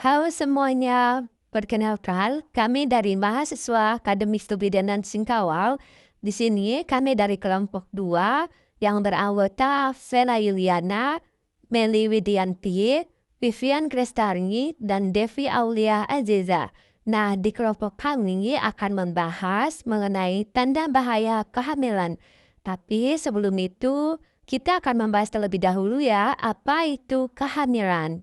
Halo semuanya, perkenalkan kami dari mahasiswa Akademik Kebidanan Singkawang. Di sini kami dari kelompok 2 yang beranggota Vela Yuliana, Meli Widianti, Vivian Krestari, dan Devi Aulia Aziza. Nah, di kelompok kami akan membahas mengenai tanda bahaya kehamilan. Tapi sebelum itu, kita akan membahas terlebih dahulu ya, apa itu kehamilan.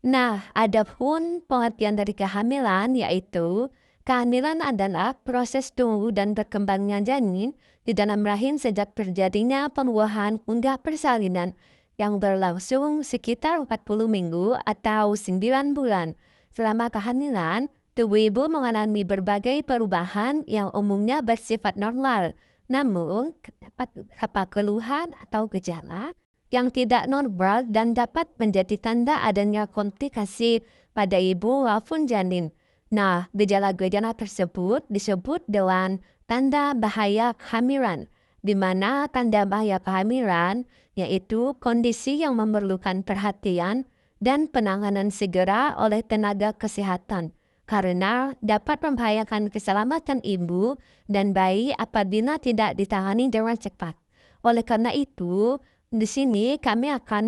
Nah, ada pun pengertian dari kehamilan yaitu kehamilan adalah proses tumbuh dan berkembangnya janin di dalam rahim sejak terjadinya pembuahan hingga persalinan yang berlangsung sekitar 40 minggu atau 9 bulan. Selama kehamilan, tubuh ibu mengalami berbagai perubahan yang umumnya bersifat normal. Namun, terdapat beberapa keluhan atau gejala yang tidak normal dan dapat menjadi tanda adanya komplikasi pada ibu maupun janin. Nah, gejala-gejala tersebut disebut dengan tanda bahaya kehamilan, di mana tanda bahaya kehamilan yaitu kondisi yang memerlukan perhatian dan penanganan segera oleh tenaga kesehatan karena dapat membahayakan keselamatan ibu dan bayi apabila tidak ditangani dengan cepat. Oleh karena itu, di sini kami akan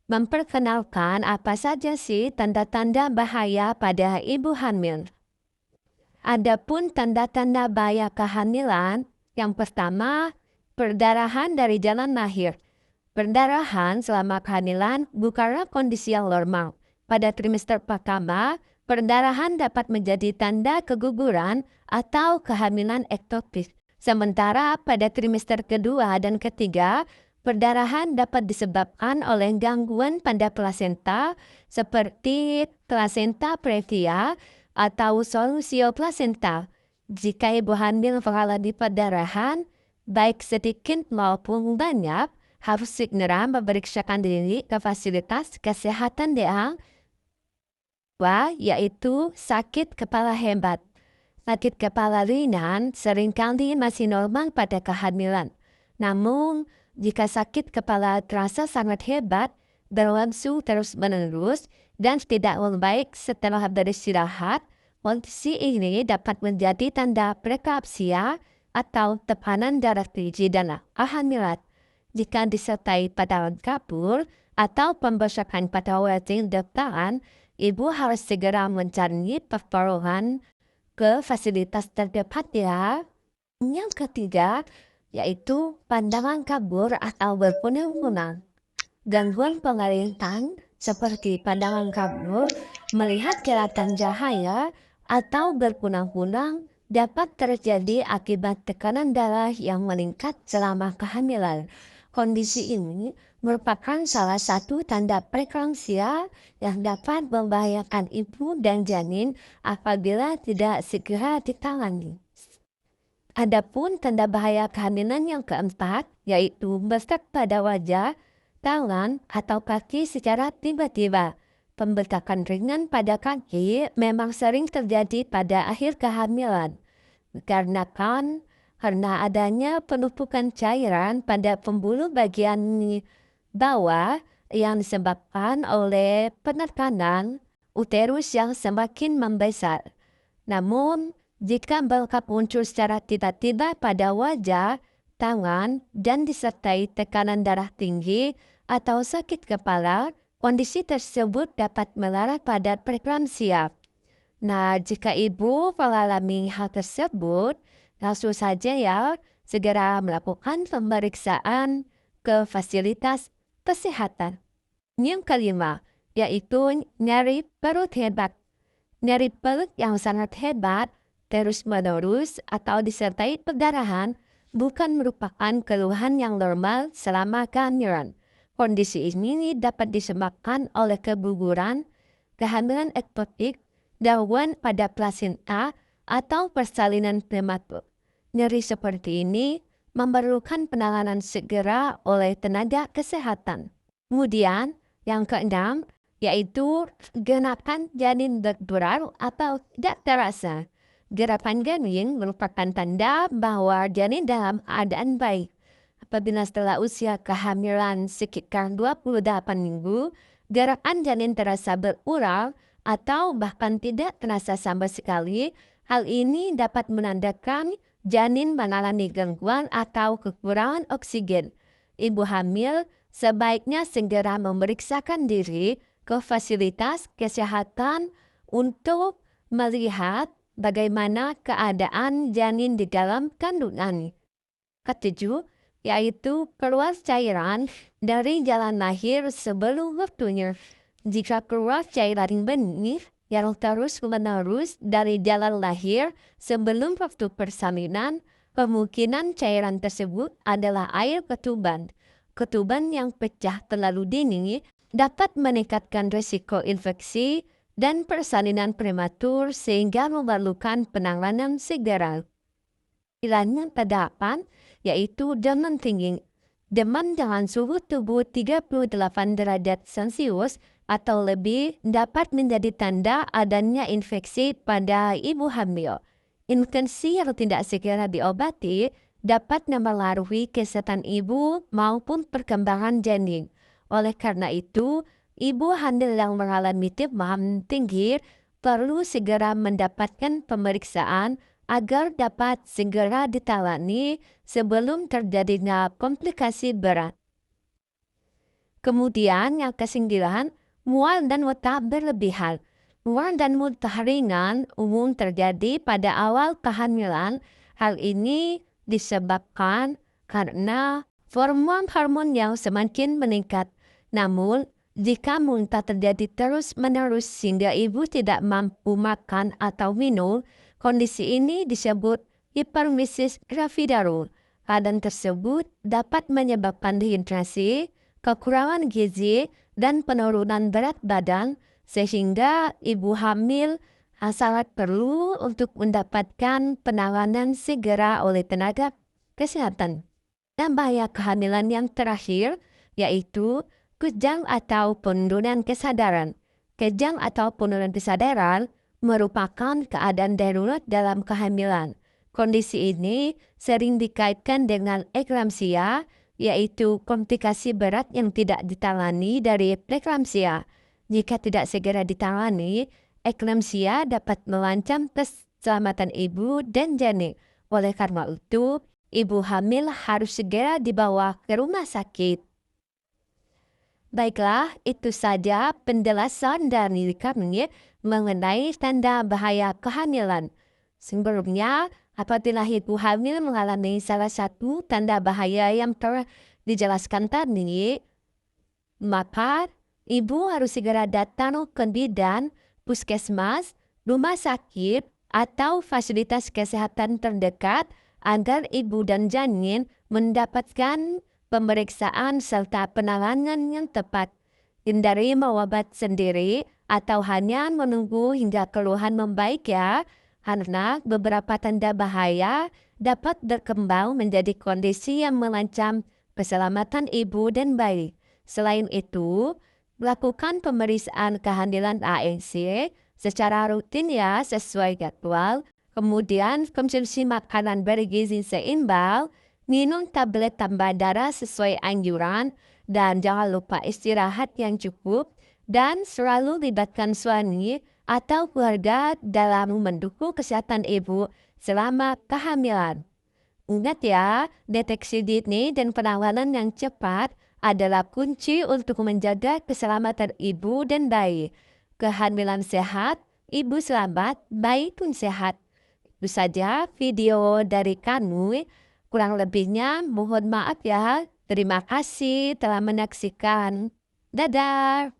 memperkenalkan apa saja sih tanda-tanda bahaya pada ibu hamil. Adapun tanda-tanda bahaya kehamilan, yang pertama, perdarahan dari jalan lahir. Perdarahan selama kehamilan bukanlah kondisi yang normal. Pada trimester pertama, perdarahan dapat menjadi tanda keguguran atau kehamilan ektopik. Sementara pada trimester kedua dan ketiga, perdarahan dapat disebabkan oleh gangguan pada plasenta seperti plasenta previa atau solusio plasenta. Jika ibu hamil mengalami perdarahan, baik sedikit maupun banyak, harus segera memeriksakan diri ke fasilitas kesehatan yang yaitu sakit kepala hebat. Sakit kepala ringan seringkali masih normal pada kehamilan. Namun, jika sakit kepala terasa sangat hebat, berlangsung terus-menerus, dan tidak membaik setelah beristirahat, kondisi ini dapat menjadi tanda preeklampsia atau tekanan darah tinggi dalam kehamilan. Jika disertai pada kabur atau pembesakan pada wajah depan, ibu harus segera mencari pertolongan ke fasilitas terdekat ya. Yang ketiga, yaitu pandangan kabur atau berpunang-punang. Gangguan penglihatan seperti pandangan kabur, melihat kilatan cahaya, atau berpunang-punang dapat terjadi akibat tekanan darah yang meningkat selama kehamilan. Kondisi ini merupakan salah satu tanda preeklampsia yang dapat membahayakan ibu dan janin apabila tidak segera ditangani. Adapun tanda bahaya kehamilan yang keempat, yaitu besar pada wajah, tangan, atau kaki secara tiba-tiba. Pembekakan ringan pada kaki memang sering terjadi pada akhir kehamilan. Karena adanya penumpukan cairan pada pembuluh bagian bawah yang disebabkan oleh penekanan uterus yang semakin membesar. Namun, jika bengkak muncul secara tiba-tiba pada wajah, tangan, dan disertai tekanan darah tinggi atau sakit kepala, kondisi tersebut dapat mengarah pada preeklampsia. Nah, jika ibu mengalami hal tersebut, langsung saja ya segera melakukan pemeriksaan ke fasilitas kesehatan. Yang kelima, yaitu nyeri perut hebat. Nyeri perut yang sangat hebat, terus-menerus atau disertai perdarahan bukan merupakan keluhan yang normal selama kehamilan. Kondisi ini dapat disebabkan oleh keguguran, kehamilan ektopik, gangguan pada plasenta, atau persalinan prematur. Nyeri seperti ini memerlukan penanganan segera oleh tenaga kesehatan. Kemudian, yang keenam, yaitu gerakan janin bergerak atau tidak terasa. Gerakan janin merupakan tanda bahwa janin dalam keadaan baik. Apabila setelah usia kehamilan sekitar 28 minggu gerakan janin terasa berulang atau bahkan tidak terasa sama sekali, hal ini dapat menandakan janin mengalami gangguan atau kekurangan oksigen. Ibu hamil sebaiknya segera memeriksakan diri ke fasilitas kesehatan untuk melihat bagaimana keadaan janin di dalam kandungan. Ketujuh, yaitu keluar cairan dari jalan lahir sebelum waktunya. Jika keluar cairan benih yang terus-menerus dari jalan lahir sebelum waktu persalinan, kemungkinan cairan tersebut adalah air ketuban. Ketuban yang pecah terlalu dini dapat meningkatkan risiko infeksi dan persalinan prematur sehingga memerlukan penanganan segera. Pilihan ke-8 yaitu demam tinggi. Demam dengan suhu tubuh 38 derajat Celcius atau lebih dapat menjadi tanda adanya infeksi pada ibu hamil. Infeksi yang tidak segera diobati dapat memengaruhi kesehatan ibu maupun perkembangan janin. Oleh karena itu, ibu hamil yang mengalami demam tinggi perlu segera mendapatkan pemeriksaan agar dapat segera ditangani sebelum terjadinya komplikasi berat. Kemudian yang ke-9, mual dan muntah berlebihan. Mual dan muntah ringan umum terjadi pada awal kehamilan. Hal ini disebabkan karena hormon-hormon yang semakin meningkat. Namun, jika muntah terjadi terus-menerus sehingga ibu tidak mampu makan atau minum, kondisi ini disebut hiperemesis gravidarum. Keadaan tersebut dapat menyebabkan dehidrasi, kekurangan gizi, dan penurunan berat badan, sehingga ibu hamil sangat perlu untuk mendapatkan penanganan segera oleh tenaga kesehatan. Dan bahaya kehamilan yang terakhir yaitu kejang atau penurunan kesadaran. Kejang atau penurunan kesadaran merupakan keadaan darurat dalam kehamilan. Kondisi ini sering dikaitkan dengan eklamsia, yaitu komplikasi berat yang tidak ditangani dari preeklamsia. Jika tidak segera ditangani, eklamsia dapat mengancam keselamatan ibu dan janin. Oleh karena itu, ibu hamil harus segera dibawa ke rumah sakit. Baiklah, itu saja penjelasan dari kami mengenai tanda bahaya kehamilan. Sebelumnya, apabila ibu hamil mengalami salah satu tanda bahaya yang telah dijelaskan tadi, maka ibu harus segera datang ke bidan, puskesmas, rumah sakit, atau fasilitas kesehatan terdekat agar ibu dan janin mendapatkan pemeriksaan serta penanganan yang tepat. Hindari meobat sendiri atau hanya menunggu hingga keluhan membaik ya, karena beberapa tanda bahaya dapat berkembang menjadi kondisi yang mengancam keselamatan ibu dan bayi. Selain itu, lakukan pemeriksaan kehamilan ANC secara rutin ya sesuai jadwal, kemudian konsumsi makanan bergizi seimbang, minum tablet tambah darah sesuai anjuran, dan jangan lupa istirahat yang cukup, dan selalu libatkan suami atau keluarga dalam mendukung kesehatan ibu selama kehamilan. Ingat ya, deteksi dini dan penanganan yang cepat adalah kunci untuk menjaga keselamatan ibu dan bayi. Kehamilan sehat, ibu selamat, bayi pun sehat. Itu saja video dari kami. Kurang lebihnya mohon maaf ya. Terima kasih telah menyaksikan. Dadah!